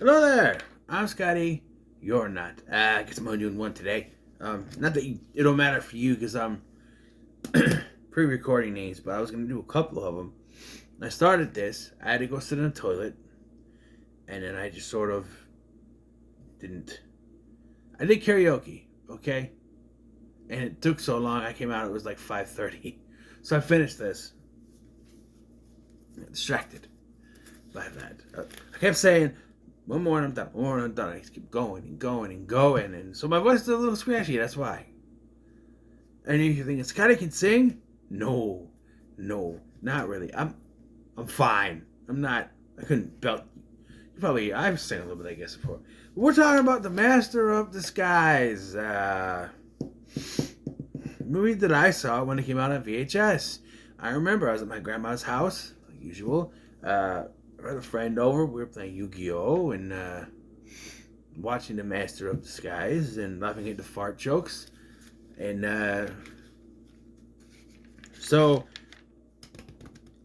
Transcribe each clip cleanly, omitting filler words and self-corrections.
Hello there. I'm Scotty. You're not. I guess I'm only doing one today. Not that it don't matter for you because I'm pre-recording these, but I was gonna do a couple of them. I started this. I had to go sit in the toilet, and then I just sort of didn't. I did karaoke, okay, and it took so long. I came out. It was like 5:30, so I finished this. Distracted by that. I kept saying, one more and I'm done. One more and I'm done. I just keep going and going and going. And so my voice is a little scratchy. That's why. And if you think Scotty can sing? No. No. Not really. I'm fine. I'm not. I couldn't belt. I've sang a little bit, I guess, before. But we're talking about The Master of Disguise. Movie that I saw when it came out on VHS. I remember I was at my grandma's house, like usual. I had a friend over. We were playing Yu-Gi-Oh! And watching The Master of Disguise and laughing at the fart jokes. And so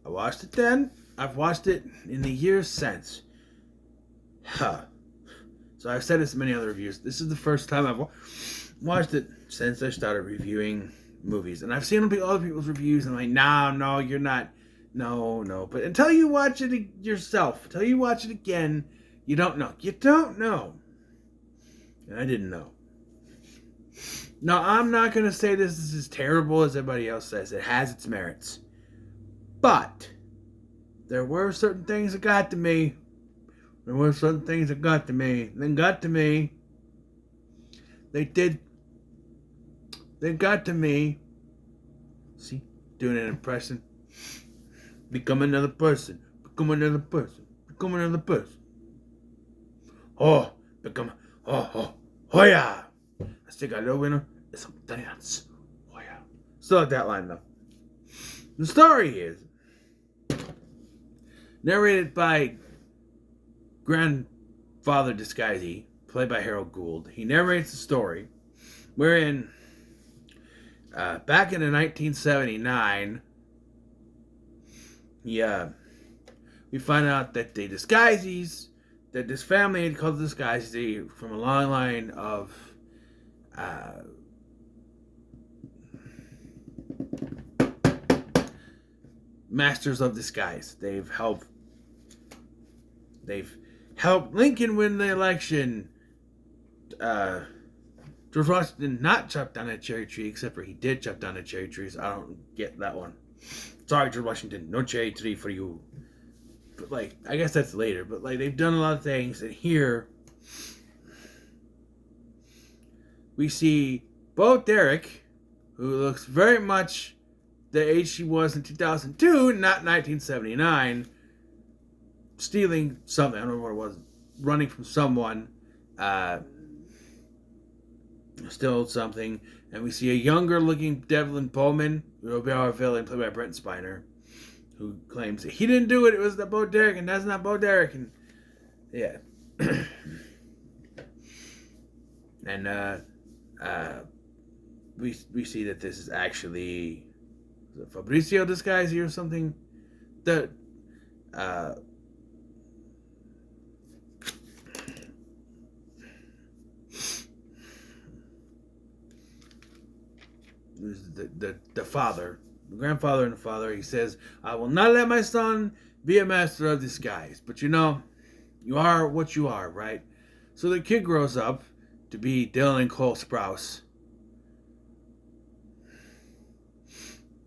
I watched it then. I've watched it in the years since. So I've said this in many other reviews. This is the first time I've watched it since I started reviewing movies. And I've seen other people's reviews and I'm like, no, you're not. No. But until you watch it yourself, until you watch it again, you don't know. You don't know. And I didn't know. Now, I'm not going to say this is as terrible as everybody else says. It has its merits. But there were certain things that got to me. They got to me. They did. They got to me. See? Doing an impression. Become another person. Oh, yeah. I still got a little winner. It's a dance. Oh, yeah. Still like that line, though. The story is narrated by Grandfather Disguisey, played by Harold Gould. He narrates the story wherein back in 1979, we find out that the Disguiseys, that this family had called the Disguiseys from a long line of masters of disguise. They've helped Lincoln win the election. George Washington not chop down a cherry tree, except for he did chop down a cherry tree, so I don't get that one. Sorry, George Washington, no cherry tree for you. But, I guess that's later. But, they've done a lot of things, and here we see Bo Derek, who looks very much the age she was in 2002, not 1979, stealing something. I don't know what it was. Running from someone. Stole something. And we see a younger-looking Devlin Bowman, who will be our villain, played by Brent Spiner, who claims that he didn't do it. It was the Bo Derek, and that's not Bo Derek. And, yeah. And, we see that this is actually Fabrizio Disguisey or something. The father, the grandfather and the father. He says, "I will not let my son be a master of disguise." But you are what you are, right? So the kid grows up to be Dylan Cole Sprouse.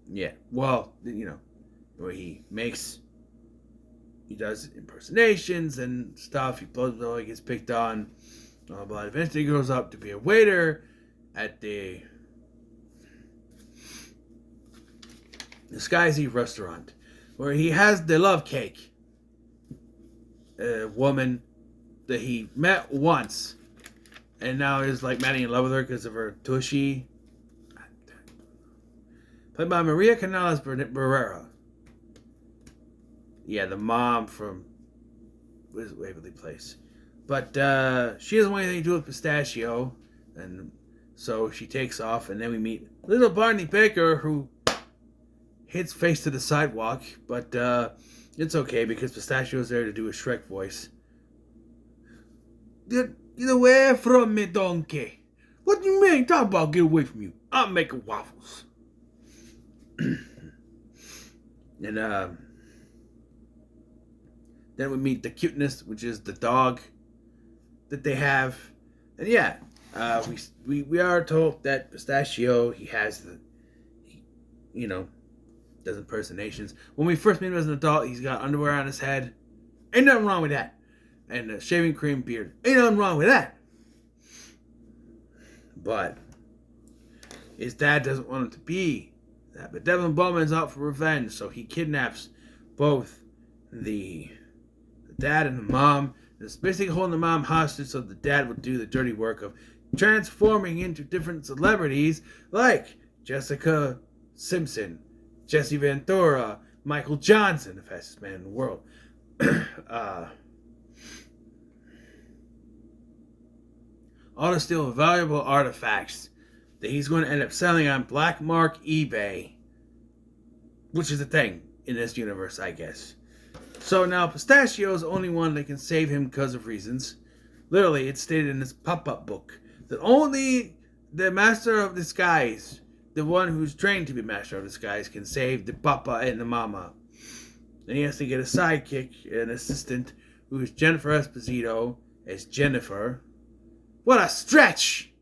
Yeah, well, where he does impersonations and stuff. He gets picked on. But eventually he grows up to be a waiter at the Disguisey restaurant, where he has the love cake. A woman that he met once, and now is madly in love with her because of her tushy. Played by Maria Canales Barrera. Yeah, the mom from Waverly Place. But she doesn't want anything to do with Pistachio, and so she takes off, and then we meet little Barney Baker, who hits face to the sidewalk, but it's okay because Pistachio's there to do a Shrek voice. Get away from me, donkey. What do you mean? Talk about get away from you. I'm making waffles. And then we meet the cuteness, which is the dog that they have. And yeah, we are told that Pistachio, he has does impersonations. When we first meet him as an adult, he's got underwear on his head. Ain't nothing wrong with that. And a shaving cream beard. Ain't nothing wrong with that. But his dad doesn't want him to be that. But Devlin Bowman's out for revenge, so he kidnaps both the dad and the mom. It's basically holding the mom hostage so the dad would do the dirty work of transforming into different celebrities like Jessica Simpson, Jesse Ventura, Michael Johnson, the fastest man in the world. All to steal valuable artifacts that he's going to end up selling on Black Mark eBay, which is a thing in this universe, I guess. So now Pistachio is the only one that can save him because of reasons. Literally, it's stated in this pop-up book that only the Master of Disguise, the one who's trained to be Master of Disguise, can save the Papa and the Mama. Then he has to get a sidekick, an assistant, who is Jennifer Esposito as Jennifer. What a stretch!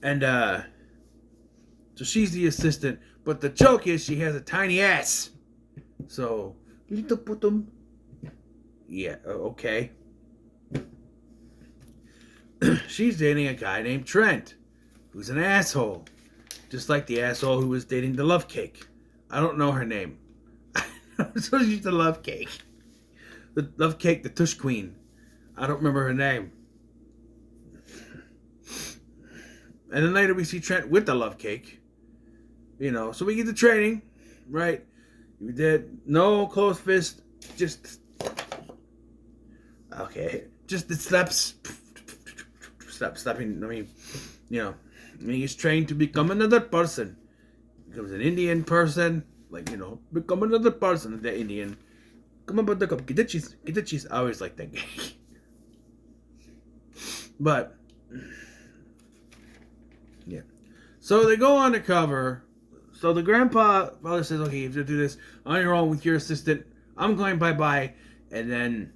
And, so she's the assistant, but the joke is she has a tiny ass. So, little putum. Yeah, okay. She's dating a guy named Trent, who's an asshole. Just like the asshole who was dating the Love Cake. I don't know her name. So she's the Love Cake. The Love Cake, the Tush Queen. I don't remember her name. And then later we see Trent with the Love Cake. So we get the training, right? We did no closed fist, just okay. Just the slaps. Slapping. I mean, he's trained to become another person. Becomes an Indian person. Become another person. The Indian. Come on, buttercup. Get the cheese. Get the cheese. I always like that guy. But, yeah. So they go undercover. So the father says, okay, if you do this on your own with your assistant, I'm going bye-bye. And then...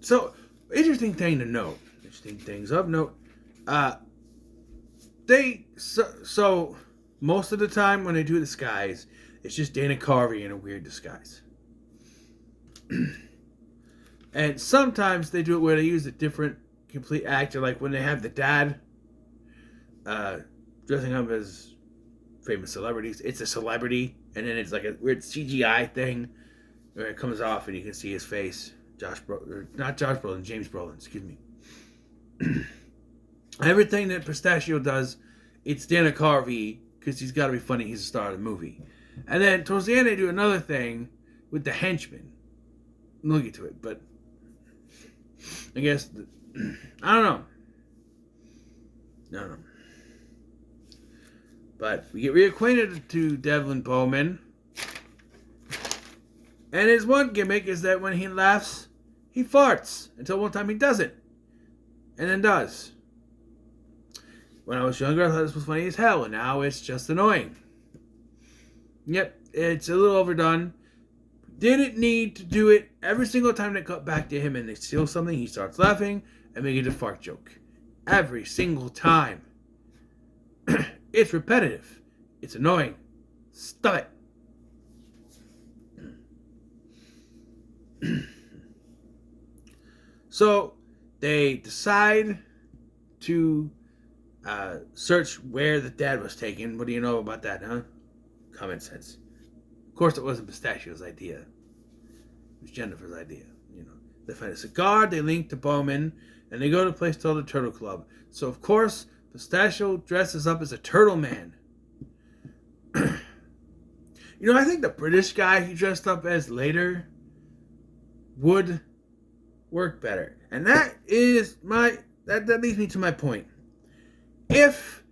So, interesting things of note. So most of the time when they do disguise, it's just Dana Carvey in a weird disguise. And sometimes they do it where they use a different complete actor, like when they have the dad dressing up as famous celebrities. It's a celebrity, and then it's like a weird CGI thing where it comes off and you can see his face. James Brolin, excuse me. Everything that Pistachio does, it's Dana Carvey, because he's got to be funny, he's the star of the movie. And then towards the end they do another thing with the henchman. We'll get to it, but I guess, I don't know. But we get reacquainted to Devlin Bowman. And his one gimmick is that when he laughs, he farts. Until one time he doesn't. And then does. When I was younger, I thought this was funny as hell. And now it's just annoying. Yep, it's a little overdone. Didn't need to do it. Every single time they cut back to him and they steal something, he starts laughing and making a fart joke. Every single time. It's repetitive. It's annoying. Stop it. So they decide to search where the dad was taken. What do you know about that, huh? Common sense. Of course, it wasn't Pistachio's idea. It was Jennifer's idea. They find a cigar, they link to Bowman, and they go to a place called the Turtle Club. So, of course, Pistachio dresses up as a turtle man. I think the British guy he dressed up as later would work better. And that is that leads me to my point. If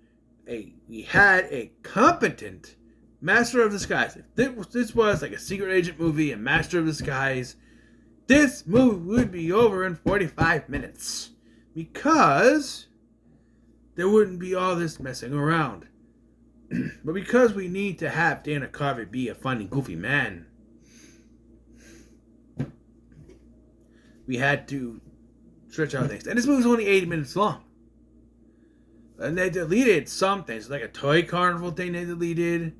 we had a competent Master of Disguise, if this was like a secret agent movie, a Master of Disguise, this movie would be over in 45 minutes. Because there wouldn't be all this messing around. But because we need to have Dana Carvey be a funny, goofy man, we had to stretch out things. And this movie was only 80 minutes long. And they deleted some things, like a toy carnival thing they deleted,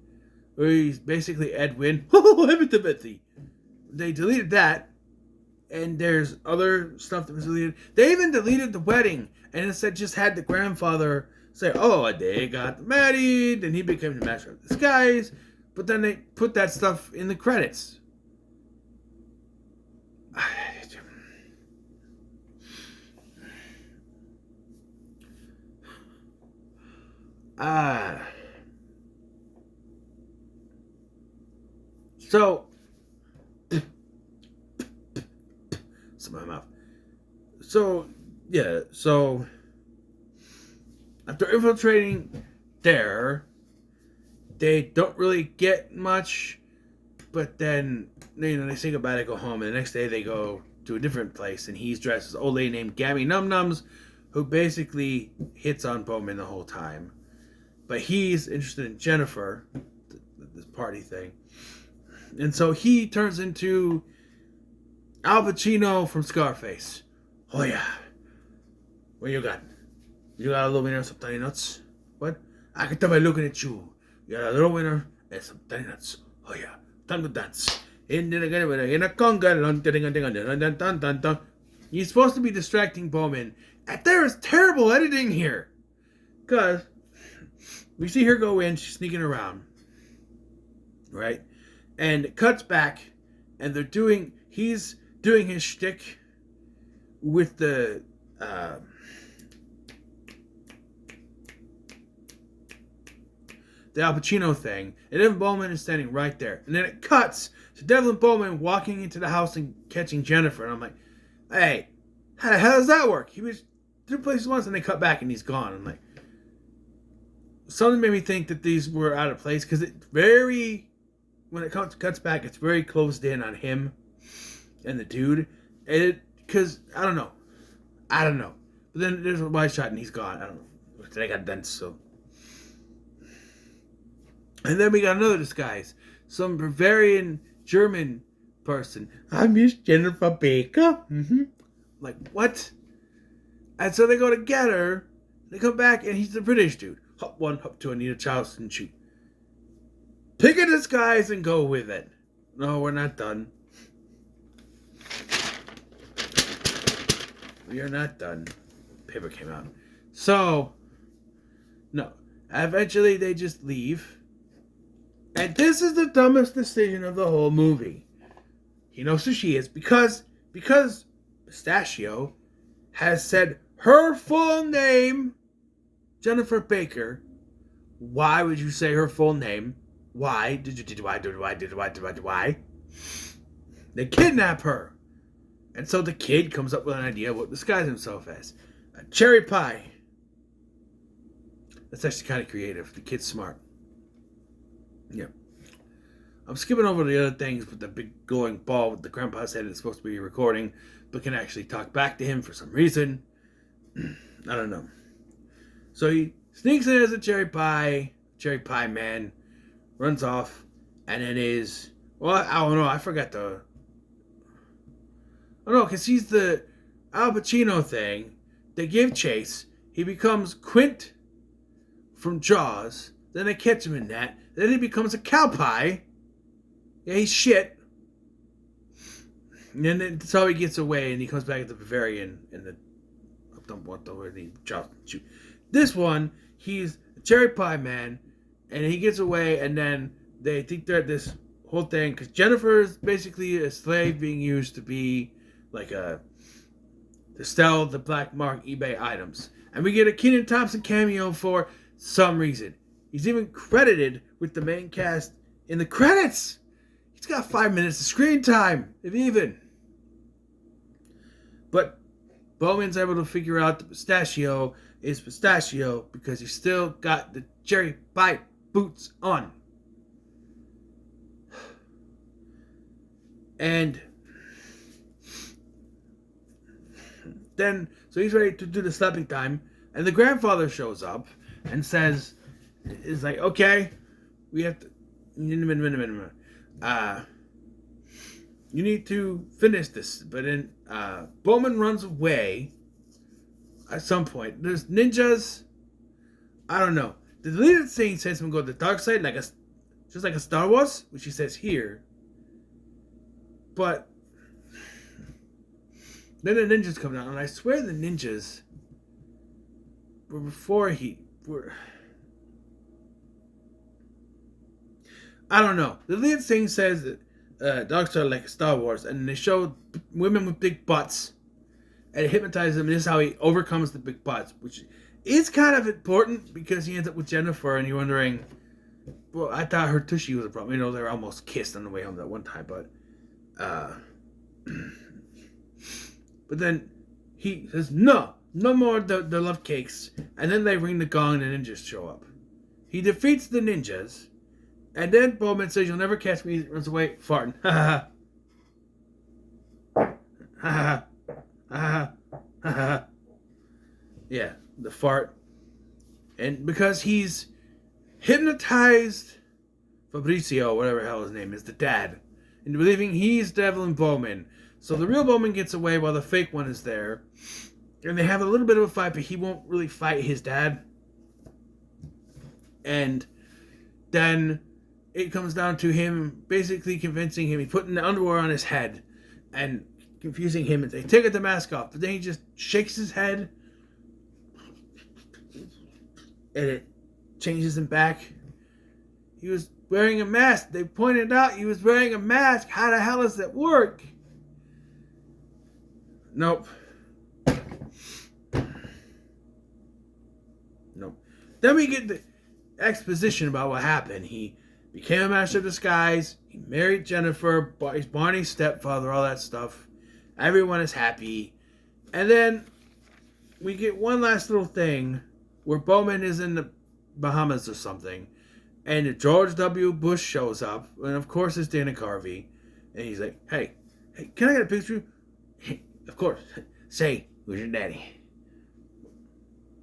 where he's basically Edwin. They deleted that. And there's other stuff that was deleted. They even deleted the wedding. And instead just had the grandfather say, oh, they got married, and he became the master of disguise. But then they put that stuff in the credits. So, some of my mouth. So, yeah, so after infiltrating there, they don't really get much, but then, they say goodbye, they go home, and the next day they go to a different place, and he's dressed as an old lady named Gabby Numnums, who basically hits on Bowman the whole time. But he's interested in Jennifer, this party thing. And so he turns into Al Pacino from Scarface. Oh yeah. What you got? You got a little winner and some tiny nuts? What? I can tell by looking at you. You got a little winner and some tiny nuts. Oh yeah. Time to dance. In a conga. He's supposed to be distracting Bowman. And there is terrible editing here. Because we see her go in, she's sneaking around. Right? And it cuts back, and he's doing his shtick with the Al Pacino thing, and Devlin Bowman is standing right there. And then it cuts to Devlin Bowman walking into the house and catching Jennifer. And I'm like, hey, how the hell does that work? He was two places once, and they cut back, and he's gone. I'm like, something made me think that these were out of place, because when it cuts back, it's very closed in on him and the dude. Because, I don't know. But then there's a wide shot and he's gone. I don't know. They got done, so. And then we got another disguise. Some Bavarian German person. I'm Miss Jennifer Baker. Like, what? And so they go together. They come back and he's the British dude. Hop one, hop two, Anita Charleston, shoot. Pick a disguise and go with it. No, we're not done. We are not done. Paper came out. So, no. Eventually, they just leave. And this is the dumbest decision of the whole movie. He knows who she is because Pistachio has said her full name, Jennifer Baker. Why would you say her full name? Why? Why? They kidnap her. And so the kid comes up with an idea of what to disguise himself as. A cherry pie. That's actually kind of creative. The kid's smart. Yeah. I'm skipping over the other things with the big glowing ball with the grandpa's head that's supposed to be recording, but can actually talk back to him for some reason. I don't know. So he sneaks in as a cherry pie man, runs off, and it is, well, I don't know, I forgot the, oh no, because he's the Al Pacino thing. They give chase. He becomes Quint from Jaws. Then they catch him in that. Then he becomes a cow pie. Yeah, he's shit. And then that's how he gets away, and he comes back at the Bavarian in the, I don't want the word, shoot. This one, he's a cherry pie man, and he gets away, and then they think they're at this whole thing, because Jennifer is basically a slave being used to be like to sell the black mark eBay items. And we get a Kenan Thompson cameo for some reason. He's even credited with the main cast in the credits. He's got 5 minutes of screen time, if even. But Bowman's able to figure out the Pistachio is Pistachio because he's still got the cherry pie boots on. then, so he's ready to do the slapping time, and the grandfather shows up and says, "It's like, okay, we have to, you need to finish this." But then Bowman runs away at some point. There's ninjas. I don't know. The deleted scene says him go to the dark side, just like a Star Wars, which he says here. But then the ninjas come down, and I swear the ninjas were before he were. I don't know. The lead thing says that dogs are like Star Wars, and they show women with big butts, and it hypnotizes them. And this is how he overcomes the big butts, which is kind of important because he ends up with Jennifer, and you're wondering. Well, I thought her tushy was a problem. They were almost kissed on the way home that one time, but then he says, no more the love cakes. And then they ring the gong and the ninjas show up. He defeats the ninjas. And then Bowman says, "You'll never catch me." He runs away, farting. Ha ha ha. Ha ha. Yeah, the fart. And because he's hypnotized Fabrizio, whatever the hell his name is, the dad, into believing he's Devlin Bowman. So the real Bowman gets away while the fake one is there. And they have a little bit of a fight, but he won't really fight his dad. And then it comes down to him basically convincing him. He's putting the underwear on his head and confusing him. And they take the mask off. But then he just shakes his head. And it changes him back. He was wearing a mask. They pointed out he was wearing a mask. How the hell does that work? Nope. Then we get the exposition about what happened. He became a master of disguise. He married Jennifer. He's Barney's stepfather. All that stuff. Everyone is happy. And then we get one last little thing where Bowman is in the Bahamas or something. And George W. Bush shows up. And of course it's Dana Carvey. And he's like, hey, can I get a picture? Of course. Say, who's your daddy?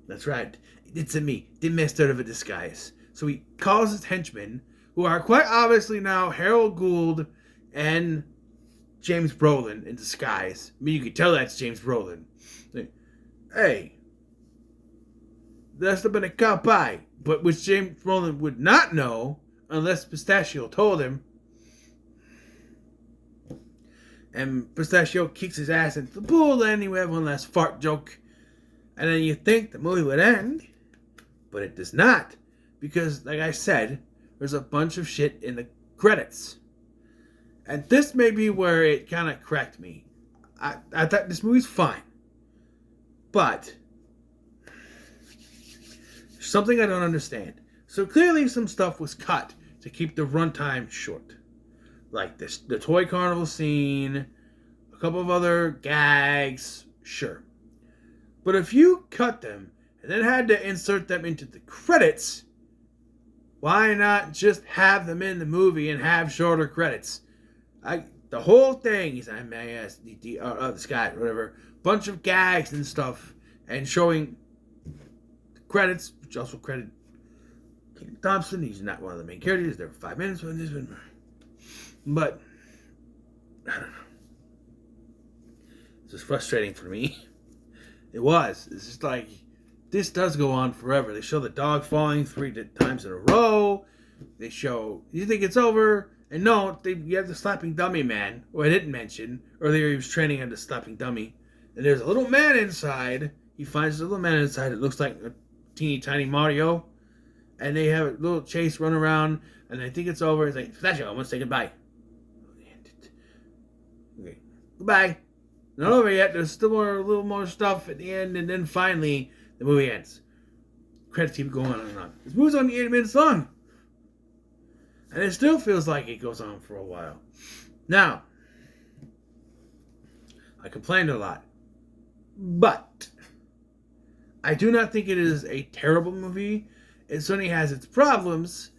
That's right. It's me, the master of a disguise. So he calls his henchmen, who are quite obviously now Harold Gould and James Brolin in disguise. I mean, you can tell that's James Brolin. Like, hey, that's been a cop eye, but which James Brolin would not know unless Pistachio told him. And Pistachio kicks his ass into the pool, and we have one last fart joke. And then you think the movie would end, but it does not. Because, like I said, there's a bunch of shit in the credits. And this may be where it kind of cracked me. I thought this movie's fine. But something I don't understand. So clearly some stuff was cut to keep the runtime short. Like this, the toy carnival scene, a couple of other gags, sure. But if you cut them and then had to insert them into the credits, why not just have them in the movie and have shorter credits? The whole thing is this guy, whatever, bunch of gags and stuff, and showing credits, which also credit Kenan Thompson. He's not one of the main characters. There for 5 minutes when this one. But I don't know. It's just frustrating for me. It was. It's just like, this does go on forever. They show the dog falling 3 times in a row. They show, you think it's over? And no, you have the slapping dummy man, who I didn't mention. Earlier he was training under slapping dummy. And there's a little man inside. He finds a little man inside. It looks like a teeny tiny Mario. And they have a little chase run around. And I think it's over. It's like, Pistachio, I want to say goodbye. Okay, goodbye. Not over yet. There's still a little more stuff at the end, and then finally the movie ends. Credits keep going on and on. This movie's only 8 minutes long, and it still feels like it goes on for a while. Now, I complained a lot, but I do not think it is a terrible movie. It certainly has its problems,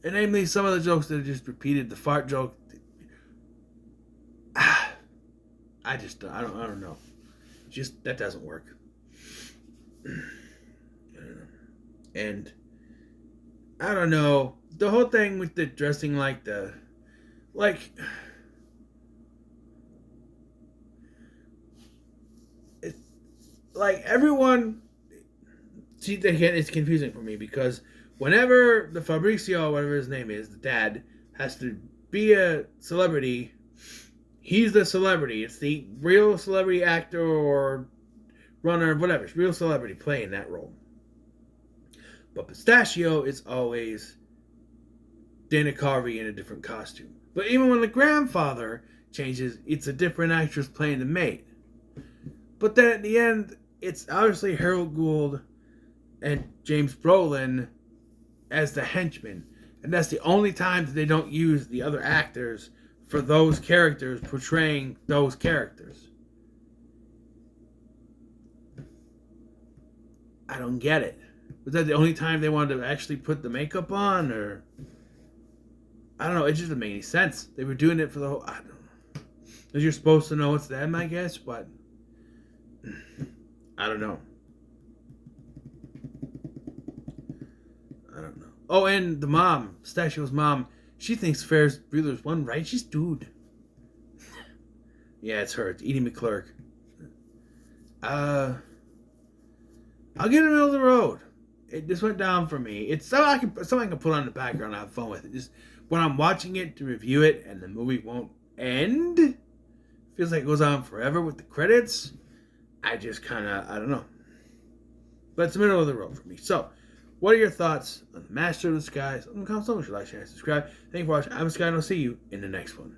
and namely some of the jokes that are just repeated. The fart joke. I don't know. just, that doesn't work. I don't know. And I don't know, the whole thing with the dressing like it's like everyone. See, again, it's confusing for me because whenever the Fabrizio, whatever his name is, the dad, has to be a celebrity, he's the celebrity. It's the real celebrity actor or runner, whatever. It's real celebrity playing that role. But Pistachio is always Dana Carvey in a different costume. But even when the grandfather changes, it's a different actress playing the maid. But then at the end, it's obviously Harold Gould and James Brolin as the henchmen. And that's the only time that they don't use the other actors for those characters portraying those characters. I don't get it. Was that the only time they wanted to actually put the makeup on? Or I don't know. It just doesn't make any sense. They were doing it for the whole... I don't know. Because you're supposed to know it's them, I guess. But I don't know. I don't know. Oh, and the mom, Pistachio's mom, she thinks Ferris Bueller's one righteous dude. Yeah, it's her. It's Edie McClurg. I'll get in the middle of the road. It just went down for me. It's something I can put on the background and have fun with it. Just when I'm watching it to review it and the movie won't end, feels like it goes on forever with the credits. I just kind of, I don't know. But it's the middle of the road for me. So, what are your thoughts on The Master of Disguise? Comment, like, share, and subscribe. Thank you for watching. I'm Sky, and I'll see you in the next one.